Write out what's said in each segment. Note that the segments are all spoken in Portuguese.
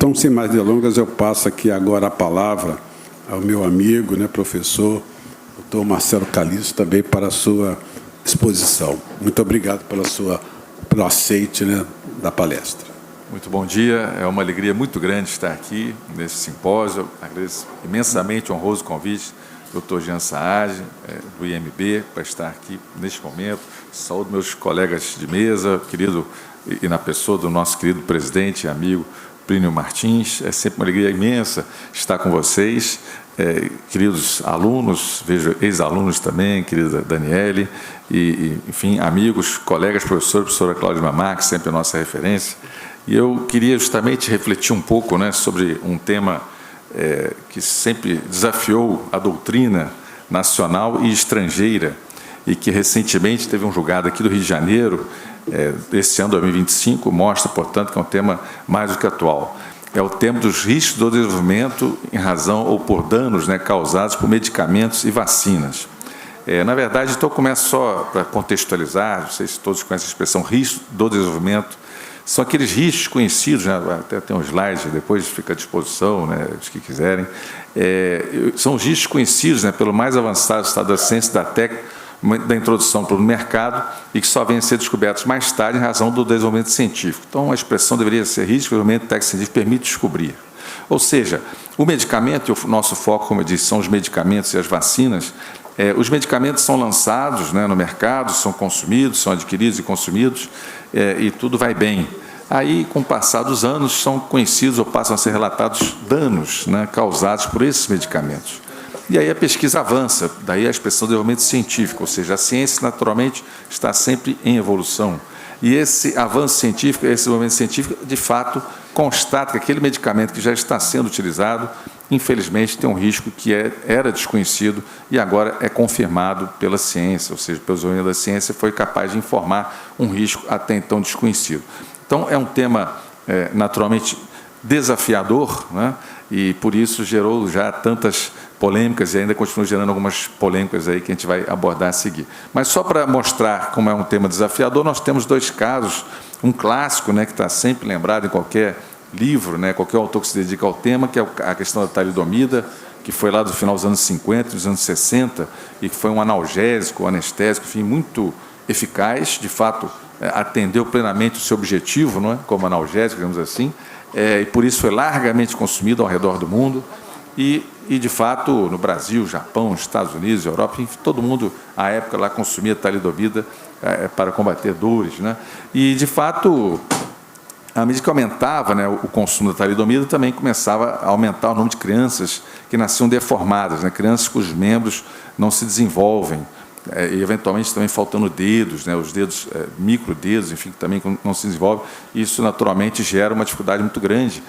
Então, sem mais delongas, eu passo aqui agora a palavra ao meu amigo, professor, doutor Marcelo Calixto, também para a sua exposição. Muito obrigado pelo aceite da palestra. Muito bom dia, é uma alegria muito grande estar aqui nesse simpósio. Agradeço imensamente o honroso convite do Dr. Jean Saad, do IMB, para estar aqui neste momento. Saúdo meus colegas de mesa, querido, e na pessoa do nosso querido presidente e amigo Plínio Martins. É sempre uma alegria imensa estar com vocês, queridos alunos, vejo ex-alunos também, querida Daniele, enfim, amigos, colegas, professora Cláudia Mamar, que sempre é a nossa referência. E eu queria justamente refletir um pouco sobre um tema que sempre desafiou a doutrina nacional e estrangeira, e que recentemente teve um julgado aqui do Rio de Janeiro, esse ano 2025, mostra, portanto, que é um tema mais do que atual. É o tema dos riscos do desenvolvimento em razão ou por danos causados por medicamentos e vacinas. Na verdade, então, eu começo só para contextualizar, não sei se todos conhecem a expressão risco do desenvolvimento. São aqueles riscos conhecidos, até tem um slide, depois fica à disposição, os que quiserem. São os riscos conhecidos pelo mais avançado estado da ciência e da técnica, da introdução para o mercado, e que só vêm a ser descobertos mais tarde em razão do desenvolvimento científico. Então, a expressão deveria ser risco, o desenvolvimento técnico-científico permite descobrir. Ou seja, o medicamento, e o nosso foco, como eu disse, são os medicamentos e as vacinas. Os medicamentos são lançados no mercado, são consumidos, são adquiridos e consumidos, e tudo vai bem. Aí, com o passar dos anos, são conhecidos ou passam a ser relatados danos causados por esses medicamentos. E aí a pesquisa avança, daí a expressão de desenvolvimento científico, ou seja, a ciência naturalmente está sempre em evolução. E esse avanço científico, esse desenvolvimento científico, de fato, constata que aquele medicamento que já está sendo utilizado, infelizmente, tem um risco que era desconhecido e agora é confirmado pela ciência, ou seja, pelo desenvolvimento da ciência, foi capaz de informar um risco até então desconhecido. Então, é um tema naturalmente desafiador, e por isso gerou já tantas polêmicas, e ainda continua gerando algumas polêmicas aí que a gente vai abordar a seguir. Mas só para mostrar como é um tema desafiador, nós temos dois casos, um clássico, que está sempre lembrado em qualquer livro, qualquer autor que se dedica ao tema, que é a questão da talidomida, que foi lá do final dos anos 50, dos anos 60, e que foi um analgésico, anestésico, enfim, muito eficaz, de fato, atendeu plenamente o seu objetivo, como analgésico, digamos assim, e por isso foi largamente consumido ao redor do mundo, e de fato, no Brasil, Japão, Estados Unidos, Europa, enfim, todo mundo, à época, lá consumia talidomida para combater dores. E, de fato, à medida que aumentava o consumo da talidomida, também começava a aumentar o número de crianças que nasciam deformadas, crianças cujos membros não se desenvolvem, e eventualmente também faltando dedos, os dedos, microdedos, enfim, que também não se desenvolvem. Isso naturalmente gera uma dificuldade muito grande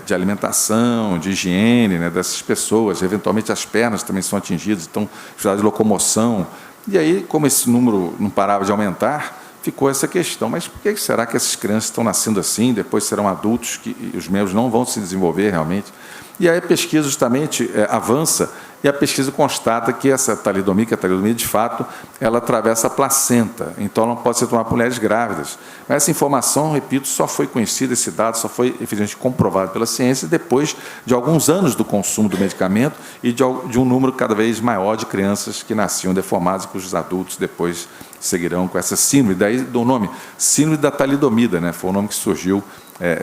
de alimentação, de higiene dessas pessoas. Eventualmente as pernas também são atingidas, então dificuldade de locomoção. E aí, como esse número não parava de aumentar, ficou essa questão, mas por que será que essas crianças estão nascendo assim, depois serão adultos, que os membros não vão se desenvolver realmente? E aí a pesquisa justamente avança, e a pesquisa constata que essa talidomida, de fato, ela atravessa a placenta, então ela não pode ser tomada por mulheres grávidas. Mas essa informação, repito, só foi conhecida, esse dado só foi efetivamente comprovado pela ciência depois de alguns anos do consumo do medicamento e de um número cada vez maior de crianças que nasciam deformadas, cujos adultos depois seguirão com essa síndrome, daí do nome, síndrome da talidomida, foi o nome que surgiu,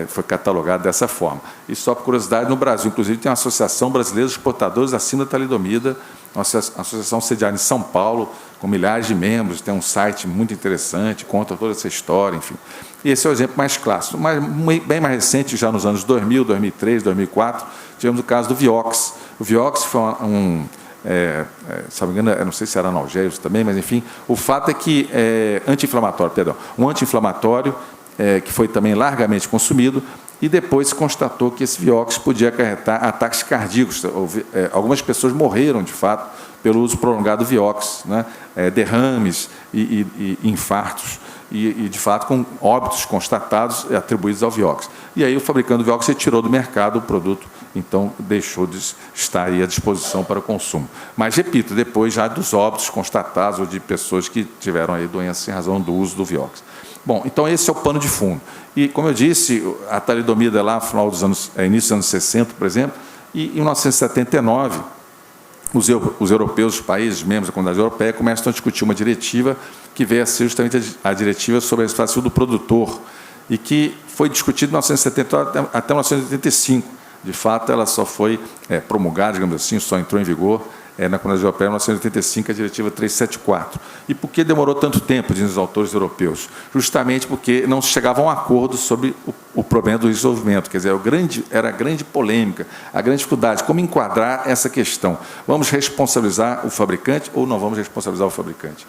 foi catalogado dessa forma. E só por curiosidade, no Brasil, inclusive, tem a Associação Brasileira dos Portadores da Síndrome da Talidomida, uma associação sediada em São Paulo, com milhares de membros, tem um site muito interessante, conta toda essa história, enfim. E esse é o exemplo mais clássico. Mas bem mais recente, já nos anos 2000, 2003, 2004, tivemos o caso do Vioxx. O Vioxx foi se não me engano, eu não sei se era analgésico também, mas enfim, o fato é que um anti-inflamatório que foi também largamente consumido, e depois se constatou que esse Vioxx podia acarretar ataques cardíacos. Algumas pessoas morreram, de fato, pelo uso prolongado do Vioxx, derrames e infartos, e, de fato, com óbitos constatados atribuídos ao Vioxx. E aí o fabricante do Vioxx retirou do mercado o produto, então deixou de estar aí à disposição para o consumo. Mas, repito, depois já dos óbitos constatados ou de pessoas que tiveram aí doença em razão do uso do Vioxx. Bom, então esse é o pano de fundo. E, como eu disse, a talidomida lá, no final dos início dos anos 60, por exemplo, e em 1979, os europeus, os países membros da Comunidade Europeia, começam a discutir uma diretiva que veio a ser justamente a diretiva sobre a exploração do produtor, e que foi discutida de 1970 até 1985. De fato, ela só foi promulgada, digamos assim, só entrou em vigor na Comunidade Europeia em 1985, a Diretiva 374. E por que demorou tanto tempo, dizem os autores europeus? Justamente porque não se chegava a um acordo sobre o problema do desenvolvimento. Quer dizer, era a grande polêmica, a grande dificuldade, como enquadrar essa questão. Vamos responsabilizar o fabricante ou não vamos responsabilizar o fabricante?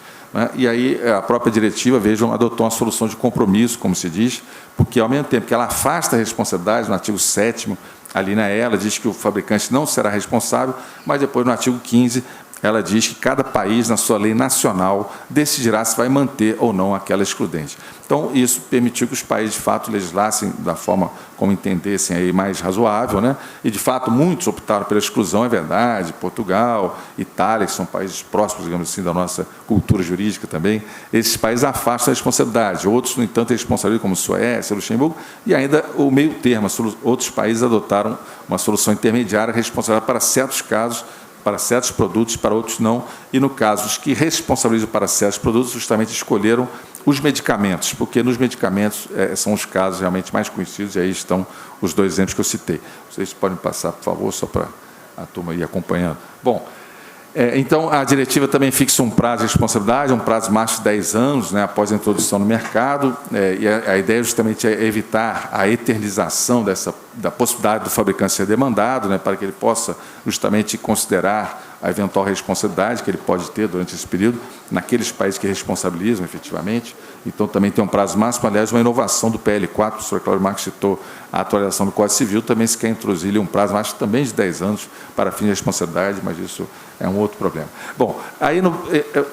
E aí a própria diretiva, vejam, adotou uma solução de compromisso, como se diz, porque, ao mesmo tempo que ela afasta a responsabilidade, no artigo 7º, ali na ela diz que o fabricante não será responsável, mas depois, no artigo 15º, ela diz que cada país, na sua lei nacional, decidirá se vai manter ou não aquela excludente. Então, isso permitiu que os países, de fato, legislassem da forma como entendessem aí mais razoável, né? E, de fato, muitos optaram pela exclusão, é verdade, Portugal, Itália, que são países próximos, digamos assim, da nossa cultura jurídica também, esses países afastam a responsabilidade. Outros, no entanto, responsabilizam, como Suécia, Luxemburgo, e ainda o meio termo, outros países adotaram uma solução intermediária responsável para certos casos, para certos produtos, para outros não, e, no caso, os que responsabilizam para certos produtos, justamente escolheram os medicamentos, porque nos medicamentos são os casos realmente mais conhecidos, e aí estão os dois exemplos que eu citei. Vocês podem passar, por favor, só para a turma ir acompanhando. Bom, então, a diretiva também fixa um prazo de responsabilidade, um prazo máximo de 10 anos, né, após a introdução no mercado, e a ideia justamente é evitar a eternização da possibilidade do fabricante ser demandado, né, para que ele possa justamente considerar a eventual responsabilidade que ele pode ter durante esse período, naqueles países que responsabilizam efetivamente. Então, também tem um prazo máximo, aliás, uma inovação do PL4, o professor Cláudio Marques citou a atualização do Código Civil, também se quer introduzir um prazo máximo também de 10 anos para fim de responsabilidade, mas isso é um outro problema. Bom, aí,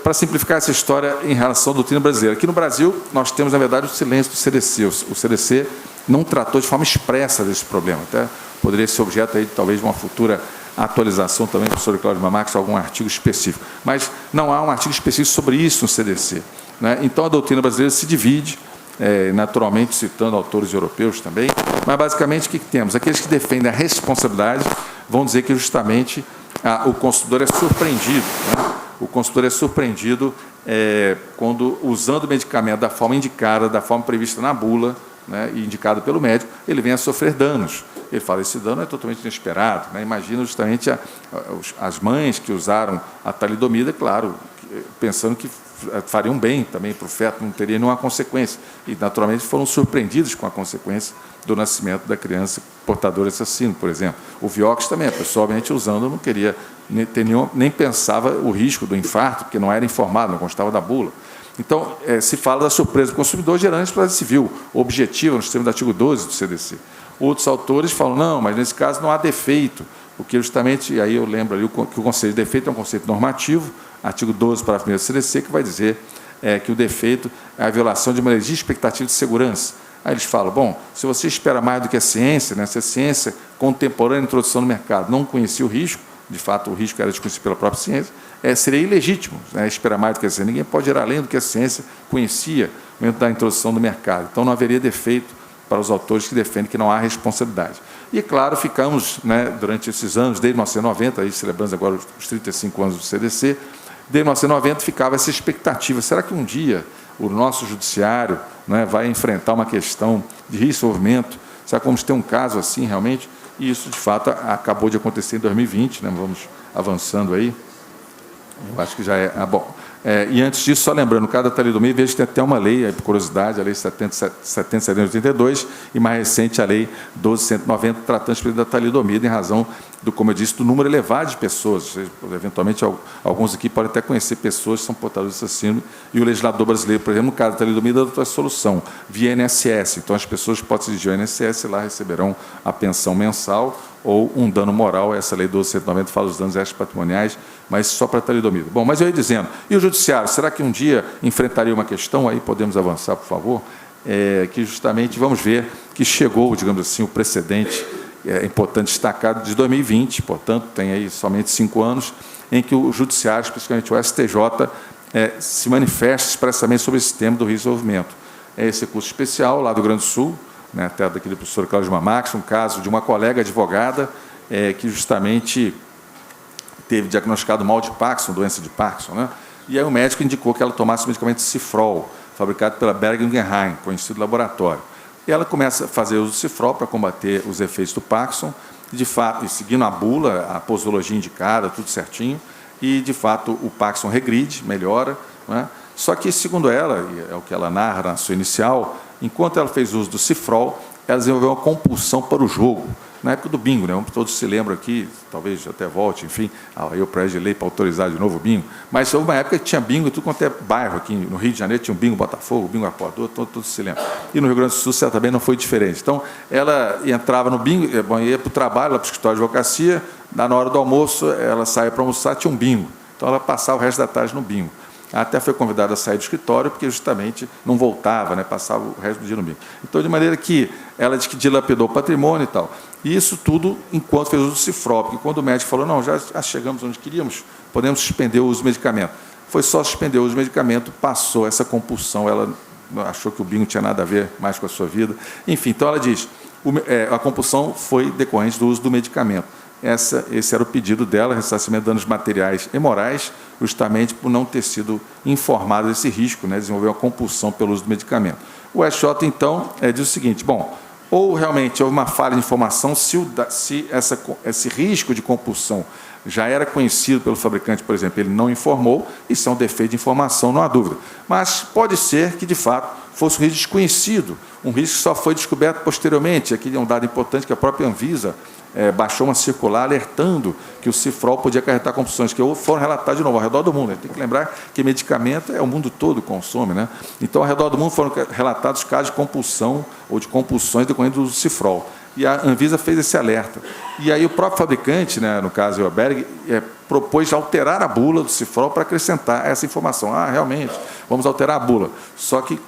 para simplificar essa história em relação à doutrina brasileira, aqui no Brasil, nós temos, na verdade, o silêncio do CDC. O CDC não tratou de forma expressa desse problema, até poderia ser objeto aí, talvez, de uma futura atualização também, professor Cláudio Marques, algum artigo específico. Mas não há um artigo específico sobre isso no CDC. Né? Então, a doutrina brasileira se divide, naturalmente citando autores europeus também, mas, basicamente, o que temos? Aqueles que defendem a responsabilidade vão dizer que, justamente, o consumidor é surpreendido. Né? O consumidor é surpreendido quando, usando o medicamento da forma indicada, da forma prevista na bula, né, e indicado pelo médico, ele vem a sofrer danos. Ele fala, esse dano é totalmente inesperado. Né? Imagina justamente as mães que usaram a talidomida, claro, pensando que fariam bem também para o feto, não teria nenhuma consequência. E, naturalmente, foram surpreendidos com a consequência do nascimento da criança portadora de assassino, por exemplo. O Vioxx também, pessoalmente usando, não queria nem pensava o risco do infarto, porque não era informado, não constava da bula. Então, se fala da surpresa do consumidor gerando responsabilidade civil, objetiva, no sistema do artigo 12 do CDC. Outros autores falam, não, mas nesse caso não há defeito, porque justamente, e aí eu lembro ali que o conceito de defeito é um conceito normativo, artigo 12, parágrafo 1º do CDC, que vai dizer que o defeito é a violação de uma legítima expectativa de segurança. Aí eles falam, bom, se você espera mais do que a ciência, né, se a ciência contemporânea, introdução no mercado, não conhecia o risco, de fato o risco era desconhecido pela própria ciência, seria ilegítimo, né, esperar mais do que a ciência. Ninguém pode ir além do que a ciência conhecia dentro da introdução do mercado. Então, não haveria defeito para os autores que defendem que não há responsabilidade. E, claro, ficamos, né, durante esses anos, desde 1990, aí celebramos agora os 35 anos do CDC, desde 1990 ficava essa expectativa, será que um dia o nosso judiciário, né, vai enfrentar uma questão de resolvimento? Será que vamos ter um caso assim realmente? E isso, de fato, acabou de acontecer em 2020, né? Vamos avançando aí. Eu acho que já é... bom. E antes disso, só lembrando, cada talidomida, veja que tem até uma lei, por curiosidade, a Lei 70.782, e mais recente, a Lei 12.190, tratando da talidomida, em razão do, como eu disse, do número elevado de pessoas. Eventualmente, alguns aqui podem até conhecer pessoas que são portadoras dessa síndrome, e o legislador brasileiro, por exemplo, no caso da talidomida, adotou a solução via INSS. Então, as pessoas que podem se dirigir ao INSS, lá receberão a pensão mensal, ou um dano moral, essa lei 12.190 fala dos danos extrapatrimoniais, mas só para a talidomida. Bom, mas eu ia dizendo, e o judiciário, será que um dia enfrentaria uma questão, aí podemos avançar, por favor, que justamente, vamos ver, que chegou, digamos assim, o precedente, é importante destacar, de 2020, portanto, tem aí somente 5 anos, em que o judiciário, especificamente o STJ, se manifesta expressamente sobre esse tema do resolvimento. é esse recurso especial lá do Rio Grande do Sul, né, até daquele professor Cláudio Mamax, um caso de uma colega advogada que justamente teve diagnosticado mal de Parkinson, doença de Parkinson, né? E aí o médico indicou que ela tomasse o medicamento Cifrol, fabricado pela Boehringer Ingelheim, conhecido laboratório. E ela começa a fazer uso do Cifrol para combater os efeitos do Parkinson, de fato, e seguindo a bula, a posologia indicada, tudo certinho, e, de fato, o Parkinson regride, melhora, né? Só que, segundo ela, e é o que ela narra na sua inicial, enquanto ela fez uso do Cifrol, ela desenvolveu uma compulsão para o jogo, na época do bingo, né? Todos se lembram aqui, talvez até volte, enfim, aí o projeto de lei para autorizar de novo o bingo, mas houve uma época que tinha bingo em tudo quanto é bairro aqui no Rio de Janeiro, tinha um bingo Botafogo, bingo Arpoador, todos se lembram. E no Rio Grande do Sul ela também não foi diferente. Então, ela entrava no bingo, ia para o trabalho, lá para o escritório de advocacia, na hora do almoço, ela saía para almoçar, tinha um bingo. Então, ela passava o resto da tarde no bingo. Até foi convidada a sair do escritório, porque justamente não voltava, né? Passava o resto do dia no bingo. Então, de maneira que ela diz que dilapidou o patrimônio e tal. E isso tudo enquanto fez uso do Cifrol, porque quando o médico falou, não, já chegamos onde queríamos, podemos suspender o uso do medicamento. Foi só suspender o uso do medicamento, passou essa compulsão, ela achou que o bingo não tinha nada a ver mais com a sua vida. Enfim, então ela diz, a compulsão foi decorrente do uso do medicamento. Esse era o pedido dela, ressarcimento de danos materiais e morais, justamente por não ter sido informado desse risco, né, desenvolver uma compulsão pelo uso do medicamento. O SJ, então, diz o seguinte, bom, ou realmente houve uma falha de informação, se esse risco de compulsão já era conhecido pelo fabricante, por exemplo, ele não informou, isso é um defeito de informação, não há dúvida. Mas pode ser que, de fato, fosse um risco desconhecido, um risco que só foi descoberto posteriormente. Aqui é um dado importante que a própria Anvisa baixou uma circular alertando que o Cifrol podia acarretar compulsões, que foram relatadas de novo ao redor do mundo. A gente tem que lembrar que medicamento o mundo todo consome, né? Então, ao redor do mundo foram relatados casos de compulsão ou de compulsões decorrentes do uso do Cifrol. E a Anvisa fez esse alerta. E aí o próprio fabricante, né, no caso o Boehringer, propôs alterar a bula do Cifrol para acrescentar essa informação. Realmente, vamos alterar a bula. Só que,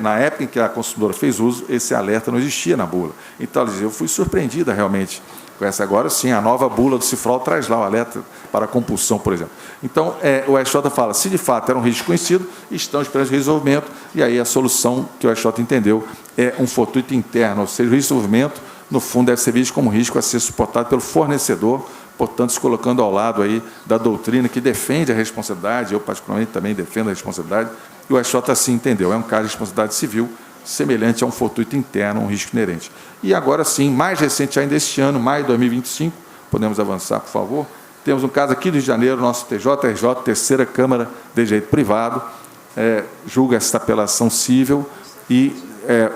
na época em que a consumidora fez uso, esse alerta não existia na bula. Então, ela dizia, eu fui surpreendida realmente com essa. Agora, sim, a nova bula do Cifrol traz lá o alerta para a compulsão, por exemplo. Então, o SJ fala, se de fato era um risco conhecido, estão esperando o resolvimento, e aí a solução que o SJ entendeu é um fortuito interno, ou seja, o resolvimento, no fundo, deve ser visto como risco a ser suportado pelo fornecedor, portanto, se colocando ao lado aí da doutrina que defende a responsabilidade, eu particularmente também defendo a responsabilidade, e o SJ assim entendeu, é um caso de responsabilidade civil semelhante a um fortuito interno, um risco inerente. E agora sim, mais recente ainda este ano, maio de 2025, podemos avançar, por favor, temos um caso aqui do Rio de Janeiro, nosso TJRJ, Terceira Câmara de Direito Privado, julga esta apelação cível e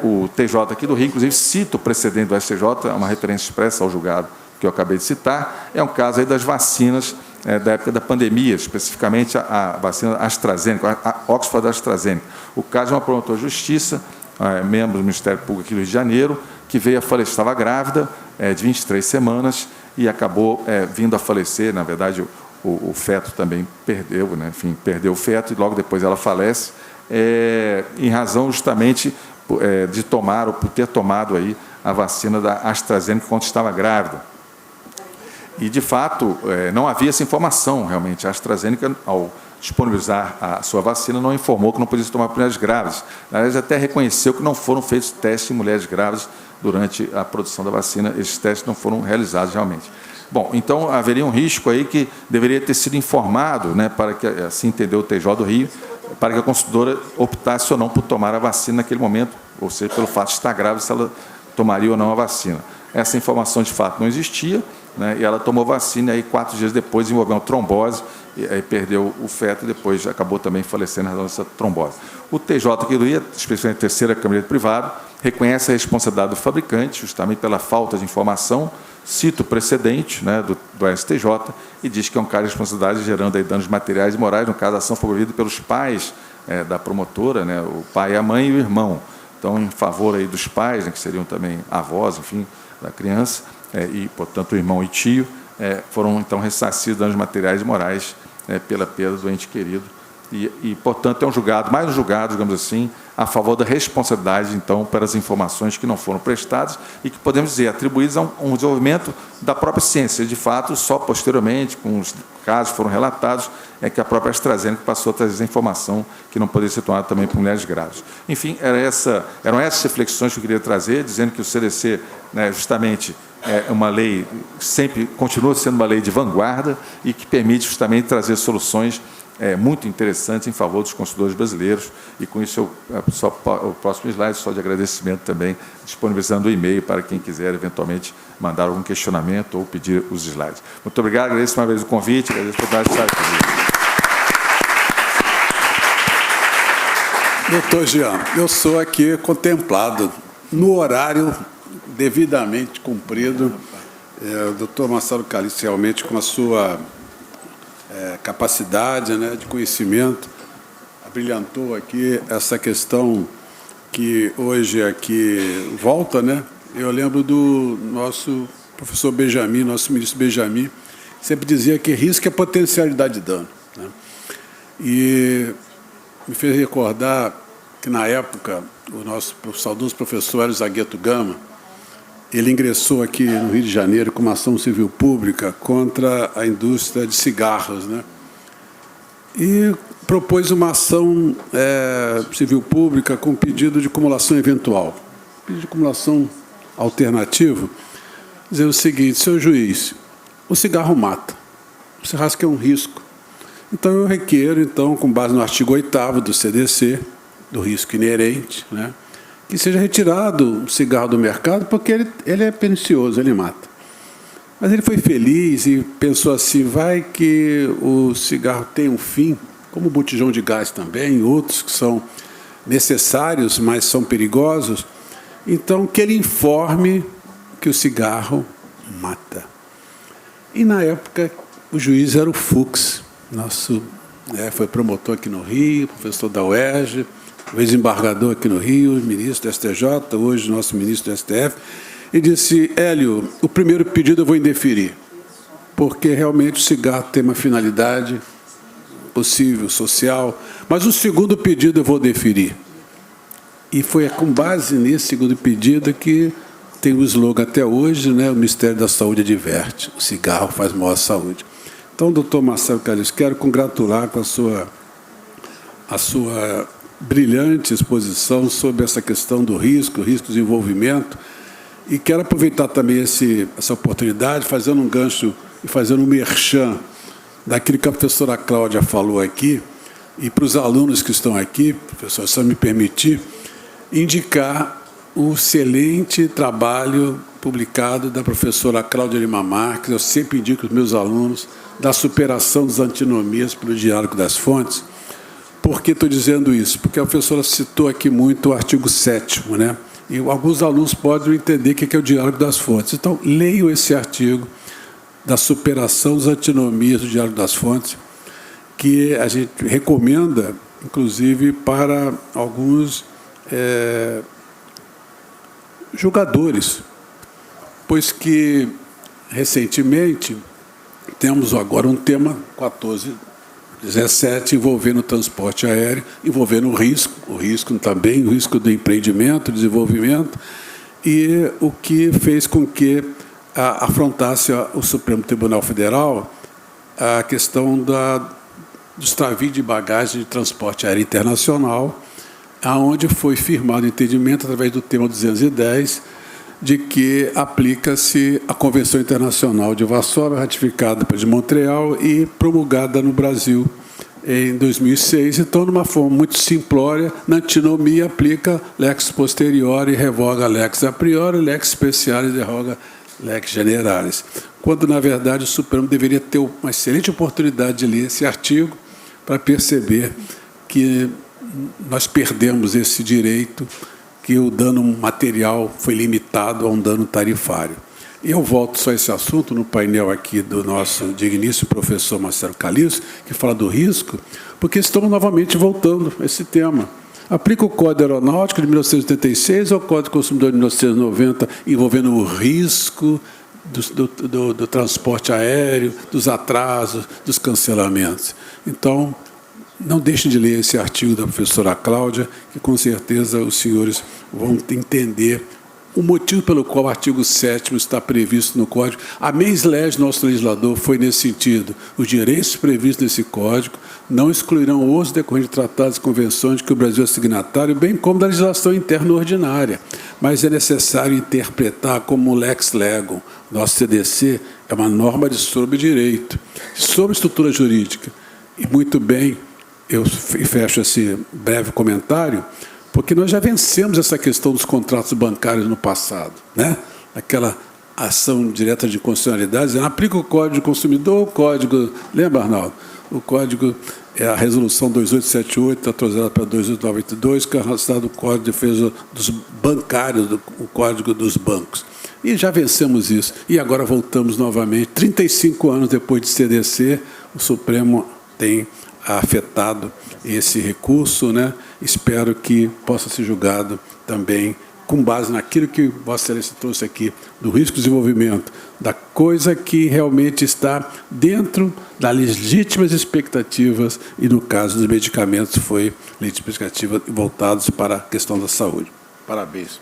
o TJ aqui do Rio, inclusive cita o precedente do STJ, é uma referência expressa ao julgado que eu acabei de citar, é um caso aí das vacinas da época da pandemia, especificamente a vacina AstraZeneca, a Oxford AstraZeneca. O caso de uma promotora de justiça, membro do Ministério Público aqui do Rio de Janeiro, que veio a falecer, estava grávida de 23 semanas e acabou vindo a falecer, na verdade, o feto também perdeu, né? Enfim, perdeu o feto e logo depois ela falece, em razão justamente de tomar ou por ter tomado aí a vacina da AstraZeneca quando estava grávida. E, de fato, não havia essa informação, realmente. A AstraZeneca, ao disponibilizar a sua vacina, não informou que não podia se tomar por mulheres grávidas. Na verdade, até reconheceu que não foram feitos testes em mulheres grávidas durante a produção da vacina. Esses testes não foram realizados realmente. Bom, então haveria um risco aí que deveria ter sido informado, né, para que, assim entendeu o TJ do Rio, para que a consumidora optasse ou não por tomar a vacina naquele momento, ou seja, pelo fato de estar grávida, se ela tomaria ou não a vacina. Essa informação, de fato, não existia, né, e ela tomou vacina e aí 4 dias depois desenvolveu uma trombose, e aí perdeu o feto e depois acabou também falecendo em razão dessa trombose. O TJ aqui do Rio, especialmente a Terceira Câmara de Direito Privado, reconhece a responsabilidade do fabricante, justamente pela falta de informação, cita o precedente, né, do STJ e diz que é um caso de responsabilidade gerando aí danos materiais e morais. No caso, a ação foi movida pelos pais da promotora, né, o pai, a mãe e o irmão. Então, em favor aí dos pais, né, que seriam também avós, enfim, da criança, e, portanto, o irmão e tio, foram, então, ressarcidos danos materiais e morais pela perda do ente querido. portanto, é um julgado, mais um julgado, digamos assim, a favor da responsabilidade, então, pelas informações que não foram prestadas e que, podemos dizer, atribuídas a um desenvolvimento da própria ciência. De fato, só posteriormente, com os casos que foram relatados, é que a própria AstraZeneca passou a trazer informação que não poderia ser tomada também por mulheres grávidas. Enfim, eram essas reflexões que eu queria trazer, dizendo que o CDC, né, justamente, é uma lei, sempre continua sendo uma lei de vanguarda e que permite justamente trazer soluções muito interessantes em favor dos consumidores brasileiros. E com isso, o próximo slide, só de agradecimento também, disponibilizando o e-mail para quem quiser, eventualmente, mandar algum questionamento ou pedir os slides. Muito obrigado, agradeço uma vez o convite, agradeço a oportunidade de estar aqui. Doutor Jean, eu sou aqui contemplado no horário devidamente cumprido. O doutor Marcelo Calixto, realmente, com a sua capacidade, né, de conhecimento, abrilhantou aqui essa questão que hoje aqui volta, né? Eu lembro do nosso professor Benjamin, nosso ministro Benjamin, sempre dizia que risco é potencialidade de dano, né? E me fez recordar que, na época, o nosso saudoso professor Hélio Zagueto Gama, ele ingressou aqui no Rio de Janeiro com uma ação civil pública contra a indústria de cigarros, né? E propôs uma ação civil pública com pedido de acumulação eventual, pedido de acumulação alternativo, dizer o seguinte: seu juiz, o cigarro mata, o cigarro é um risco. Então, eu requeiro, então, com base no artigo 8º do CDC, do risco inerente, né, que seja retirado o cigarro do mercado, porque ele é pernicioso, ele mata. Mas ele foi feliz e pensou assim: vai que o cigarro tem um fim, como o botijão de gás também, outros que são necessários, mas são perigosos, então que ele informe que o cigarro mata. E, na época, o juiz era o Fux, nosso, foi promotor aqui no Rio, professor da UERJ, o ex-embargador aqui no Rio, ministro do STJ, hoje nosso ministro do STF, e disse: Hélio, o primeiro pedido eu vou indeferir, porque realmente o cigarro tem uma finalidade possível, social, mas o segundo pedido eu vou deferir. E foi com base nesse segundo pedido que tem o slogan até hoje, né, o Ministério da Saúde adverte: o cigarro faz mal à saúde. Então, doutor Marcelo Calixto, quero congratular com a sua brilhante exposição sobre essa questão do risco de envolvimento, e quero aproveitar também essa oportunidade, fazendo um gancho e fazendo um merchan daquilo que a professora Cláudia falou aqui, e para os alunos que estão aqui, professor, só me permitir, indicar o excelente trabalho publicado da professora Cláudia Lima Marques. Eu sempre indico aos meus alunos, da superação das antinomias pelo diálogo das fontes. Por que estou dizendo isso? Porque a professora citou aqui muito o artigo 7º, né? E alguns alunos podem entender o que é o diálogo das fontes. Então, leiam esse artigo da superação das antinomias do diálogo das fontes, que a gente recomenda, inclusive, para alguns julgadores, pois que, recentemente, temos agora um tema 1417 envolvendo o transporte aéreo, envolvendo o risco também, o risco do empreendimento, desenvolvimento, e o que fez com que afrontasse o Supremo Tribunal Federal a questão do extravio de bagagem de transporte aéreo internacional, aonde foi firmado o entendimento, através do tema 210, de que aplica-se a Convenção Internacional de Varsóvia, ratificada de Montreal e promulgada no Brasil em 2006. Então, de uma forma muito simplória, na antinomia, aplica lex posteriori, revoga lex a priori, lex specialis, derroga lex generalis. Quando, na verdade, o Supremo deveria ter uma excelente oportunidade de ler esse artigo para perceber que nós perdemos esse direito, que o dano material foi limitado a um dano tarifário. E eu volto só a esse assunto no painel aqui do nosso digníssimo professor Marcelo Calixto, que fala do risco, porque estamos novamente voltando a esse tema. Aplica o Código Aeronáutico de 1986 ou o Código do Consumidor de 1990, envolvendo o risco do transporte aéreo, dos atrasos, dos cancelamentos. Então, não deixem de ler esse artigo da professora Cláudia, que com certeza os senhores vão entender o motivo pelo qual o artigo 7º está previsto no Código. A mens legis, nosso legislador, foi nesse sentido. Os direitos previstos nesse Código não excluirão o uso decorrente de tratados e convenções de que o Brasil é signatário, bem como da legislação interna ordinária. Mas é necessário interpretar como lex legum. Nosso CDC é uma norma de sobre-direito, sobre estrutura jurídica. E, muito bem, eu fecho esse breve comentário, porque nós já vencemos essa questão dos contratos bancários no passado, né? Aquela ação direta de constitucionalidade, dizendo, aplica o Código do Consumidor, o Código... Lembra, Arnaldo? O Código é a Resolução 2878, atualizada para 2892, que é o Código de Defesa dos Bancários, o Código dos Bancos. E já vencemos isso. E agora voltamos novamente. 35 anos depois de CDC, o Supremo tem afetado esse recurso, né? Espero que possa ser julgado também com base naquilo que Vossa Excelência trouxe aqui, do risco de desenvolvimento, da coisa que realmente está dentro das legítimas expectativas, e no caso dos medicamentos foi legítima expectativa voltados para a questão da saúde. Parabéns.